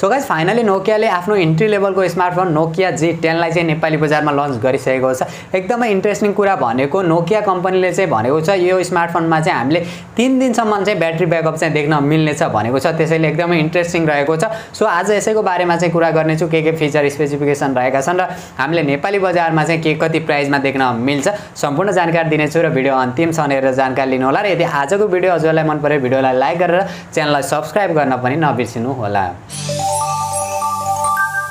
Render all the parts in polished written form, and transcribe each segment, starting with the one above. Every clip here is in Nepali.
सो गाइस फाइनली नोकियाले आफ्नो इन्ट्री लेभलको स्मार्टफोन नोकिया G10 लाई चाहिँ नेपाली बजारमा लन्च गरिसकेको छ। एकदमै इन्ट्रेस्टिङ कुरा भनेको नोकिया कम्पनीले चाहिँ भनेको छ यो स्मार्टफोनमा चाहिँ हामीले 3 दिनसम्म चाहिँ ब्याट्री ब्याकअप चाहिँ देख्न मिल्नेछ भनेको छ। त्यसैले एकदमै इन्ट्रेस्टिङ रहेको छ। सो आज यसैको बारेमा चाहिँ कुरा गर्ने छु के फिचर स्पेसिफिकेसन रहेका छन् र हामीले नेपाली बजारमा चाहिँ के कति प्राइसमा देख्न मिल्छ सम्पूर्ण जानकारी दिनेछु र भिडियो अन्तिमसम्म हेरेर जानकारी लिनु होला। र यदि आजको भिडियो हजुरलाई मन पर्यो भिडियोलाई लाइक गरेर च्यानललाई सब्स्क्राइब गर्न पनि नबिर्सिनु होला।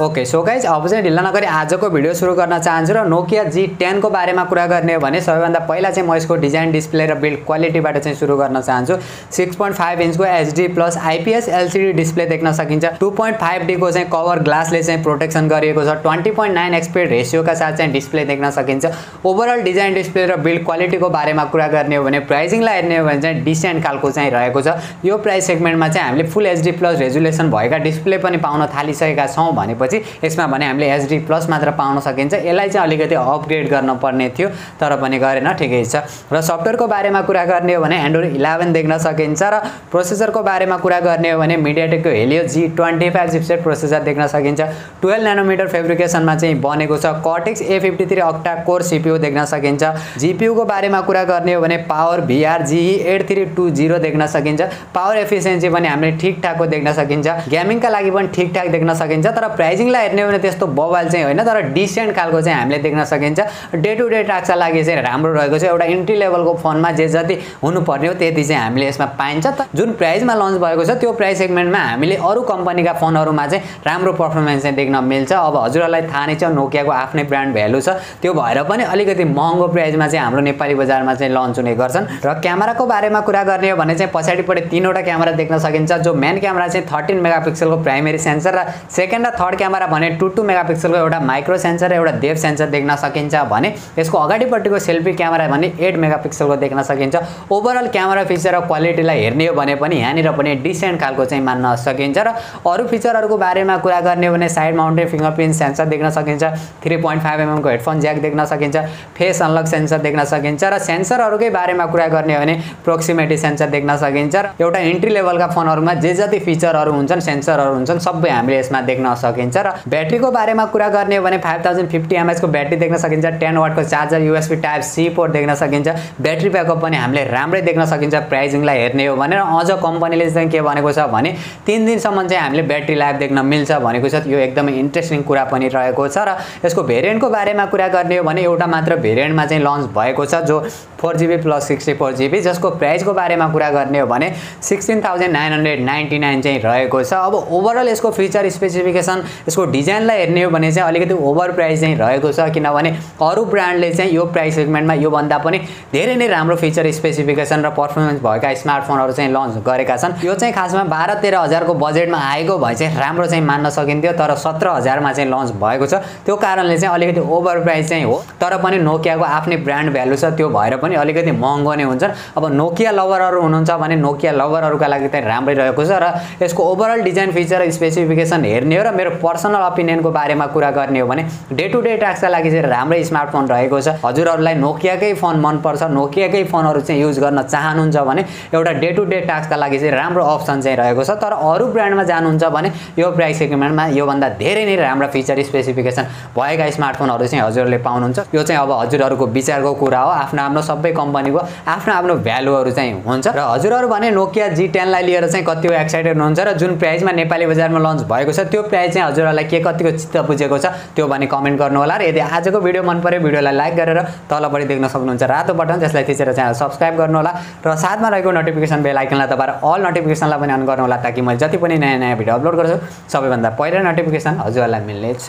ओके सो गाइज अब चाहिँ ढिला नगरी आजको भिडियो सुरु गर्न चाहन्छु र नोकिया G10 को बारेमा कुरा गर्ने हो भने सबैभन्दा पहिला चाहिँ म यसको डिजाइन डिस्प्ले र बिल्ड क्वालिटीबाट चाहिँ सुरु गर्न चाहन्छु। 6.5 इन्चको HD plus IPS LCD display देख्न सकिन्छ। 2.5D को चाहिँ कभर ग्लासले चाहिँ प्रोटेक्सन गरिएको छ। 20.9 एक्सपेक्ट रेशियोका साथ चाहिँ डिस्प्ले देख्न सकिन्छ। ओभरअल डिजाइन डिस्प्ले र बिल्ड क्वालिटीको बारेमा कुरा गर्ने हो भने प्राइसिङलाई हेर्ने हो भने चाहिँ डिसेन्ट खालको चाहिँ रहेको छ। यो प्राइस सेगमेन्टमा चाहिँ हामीले फुल HD प्लस रेजुलेसन भएका डिस्प्ले पनि पाउन थालिसकेका छौँ भनेपछि यसमा भने हामीले HD प्लस मात्र पाउन सकिन्छ। यसलाई चाहिँ अलिकति अपग्रेड गर्न पर्ने थियो तर पनि गरेन, ठिकै छ। र सफ्टवेयरको बारेमा कुरा गर्ने हो भने एन्ड्रोइड 11 देख्न सकिन्छ र प्रोसेसरको बारेमा कुरा गर्ने हो भने मिडियाटेकको हेलियो G25 चिपसेट प्रोसेसर देख्न सकिन्छ। 12 नैनोमिटर फेब्रिकेसनमा चाहिँ बनेको छ। Cortex A53 octa core CPU देख्न सकिन्छ। GPU को बारेमा कुरा गर्ने हो भने पावर VR GE8320 देख्न सकिन्छ। पावर एफिसिएन्सी पनि हामीले ठिकठाकको देख्न सकिन्छ। गेमिङका लागि पनि ठिकठाक देख्न सकिन्छ तर प्राइसिङलाई हेर्ने हो भने त्यस्तो बवाल चाहिँ होइन तर डिसेन्ट खालको चाहिँ हामीले देख्न सकिन्छ। डे टु डे टास्कका लागि चाहिँ राम्रो रहेको छ। एउटा इन्ट्री लेभलको फोनमा जे जति हुनुपर्ने हो त्यति चाहिँ हामीले यसमा पाइन्छ। जुन प्राइसमा लन्च भएको छ त्यो प्राइस सेगमेन्टमा हामीले अरू कम्पनीका फोनहरूमा चाहिँ राम्रो पर्फर्मेन्स चाहिँ देख्न मिल्छ। अब हजुरहरूलाई थाहा नै छ नोकियाको आफ्नै ब्रान्ड भ्यालु छ, त्यो भएर पनि अलिकति महँगो प्राइसमा चाहिँ हाम्रो नेपाली बजारमा चाहिँ लन्च हुने गर्छन्। र क्यामेराको बारेमा कुरा गर्ने हो भने चाहिँ पछाडिपट्टि 3वटा क्यामेरा देख्न सकिन्छ। जो मेन क्यामेरा चाहिँ 13 मेगापिक्सलको प्राइमेरी सेन्सर र सेकेन्ड र थर्ड क्यामेरा भने 2 मेगापिक्सलको एउटा माइक्रो सेन्सर र एउटा डेप्थ सेन्सर देख्न सकिन्छ भने यसको अगाडिपट्टिको सेल्फी क्यामेरा भने 8 मेगापिक्सलको देख्न सकिन्छ। ओभरअल क्यामेरा फिचर र क्वालिटीलाई हेर्ने हो भने पनि यहाँनिर पनि डिसेन्ट खालको चाहिँ मान्न सकिन्छ। र अरू फिचरहरूको बारेमा कुरा गर्ने हो भने साइड माउन्टेड फिङ्गरप्रिन्ट सेन्सर देख्न सकिन्छ। 3.5 mm को हेडफोन ज्याक देख्न सकिन्छ। फेस अनलक सेन्सर देख्न सकिन्छ। र सेन्सरहरूकै बारेमा कुरा गर्ने हो भने प्रोक्सिमिटी सेन्सर देख्न सकिन्छ। र एउटा इन्ट्री लेभलका फोनहरूमा जे जति फिचरहरू हुन्छन् सेन्सरहरू हुन्छन् सबै हामीले यसमा देख्न सकिन्छ। र ब्याट्रीको बारेमा कुरा गर्ने हो भने 5050 mAh को ब्याट्री देख्न सकिन्छ। 10 वाटको चार्जर USB Type-C पोर्ट देख्न सकिन्छ। ब्याट्री ब्याकअप पनि हामीले राम्रै देख्न सकिन्छ प्राइसिङलाई हेर्ने हो भने। र अझ कम्पनीले चाहिँ के भनेको छ भने 3 दिनसम्म चाहिँ हामीले ब्याट्री लाइफ देख्न मिल्छ भनेको छ। यो एकदमै इन्ट्रेस्टिङ कुरा पनि रहेको छ। र यसको भेरिएन्टको बारेमा कुरा गर्ने हो भने एउटा मात्र भेरिएन्टमा चाहिँ लन्च भएको छ जो 4GB प्लस 64GB जसको प्राइसको बारेमा कुरा गर्ने हो भने 16,999 चाहिँ रहेको छ। अब ओभरअल यसको फिचर स्पेसिफिकेसन यसको डिजाइनलाई हेर्ने हो भने चाहिँ अलिकति ओभर प्राइस चाहिँ रहेको छ किनभने अरू ब्रान्डले चाहिँ यो प्राइस सेगमेन्टमा यो भन्दा पनि धेरै नै राम्रो फिचर स्पेसिफिकेसन र पर्फर्मेन्स भएका स्मार्टफोनहरू चाहिँ लन्च गरेका छन्। यो चाहिँ खासमा 12-13 हजारको बजेटमा आएको भए चाहिँ राम्रो चाहिँ मान्न सकिन्थ्यो तर 17,000 मा चाहिँ लन्च भएको छ। त्यो कारणले चाहिँ अलिकति ओभर प्राइस चाहिँ हो तर पनि नोकियाको आफ्नै ब्रान्ड भ्यालु छ त्यो भएर पनि अलिकति महँगो नै हुन्छ। अब नोकिया लभरहरू हुनुहुन्छ भने नोकिया लभरहरूका लागि चाहिँ राम्रै रहेको छ। र यसको ओभरअल डिजाइन फिचर स्पेसिफिकेसन हेर्ने हो र मेरो पर्सनल ओपिनियनको बारेमा कुरा गर्ने हो भने डे टु डे टास्कका लागि चाहिँ राम्रै स्मार्टफोन रहेको छ। हजुरहरूलाई नोकियाकै फोन मनपर्छ नोकियाकै फोनहरू चाहिँ युज गर्न चाहनुहुन्छ भने एउटा डे टु डे टास्कका लागि चाहिँ राम्रो अप्सन चाहिँ रहेको छ। तर अरू ब्रान्डमा जानुहुन्छ भने यो प्राइस सेगमेन्टमा योभन्दा धेरै नै राम्रो फिचर स्पेसिफिकेसन भएका स्मार्टफोनहरू चाहिँ हजुरहरूले पाउनुहुन्छ। यो चाहिँ अब हजुरहरूको विचारको कुरा हो। आफ्नो आफ्नो सबै कम्पनीको आफ्नो आफ्नो भ्यालुहरू चाहिँ हुन्छ। र हजुरहरू भने नोकिया G10 लाई लिएर चाहिँ कति एक्साइटेड हुनुहुन्छ र जुन प्राइसमा नेपाली बजारमा लन्च भएको छ त्यो प्राइस चाहिँ हजुरहरूलाई के कतिको चित्त बुझेको छ त्यो भने कमेन्ट गर्नु होला। र यदि आजको भिडियो मन पर्यो भिडियोलाई लाइक गरेर तलपट्टि देख्न सक्नुहुन्छ रातो बटन त्यसलाई थिचेर च्यानल सब्स्क्राइब गर्नु होला। र साथमा रहेको नोटिफिकेसन बेल आइकनलाई तपाईहरु अल नोटिफिकेसनलाई पनि अन गर्नु होला ताकि मैले जति पनि नयाँ नयाँ भिडियो अपलोड गर्छु सबैभन्दा पहिला नोटिफिकेसन हजुरहरूलाई मिल्नेछ।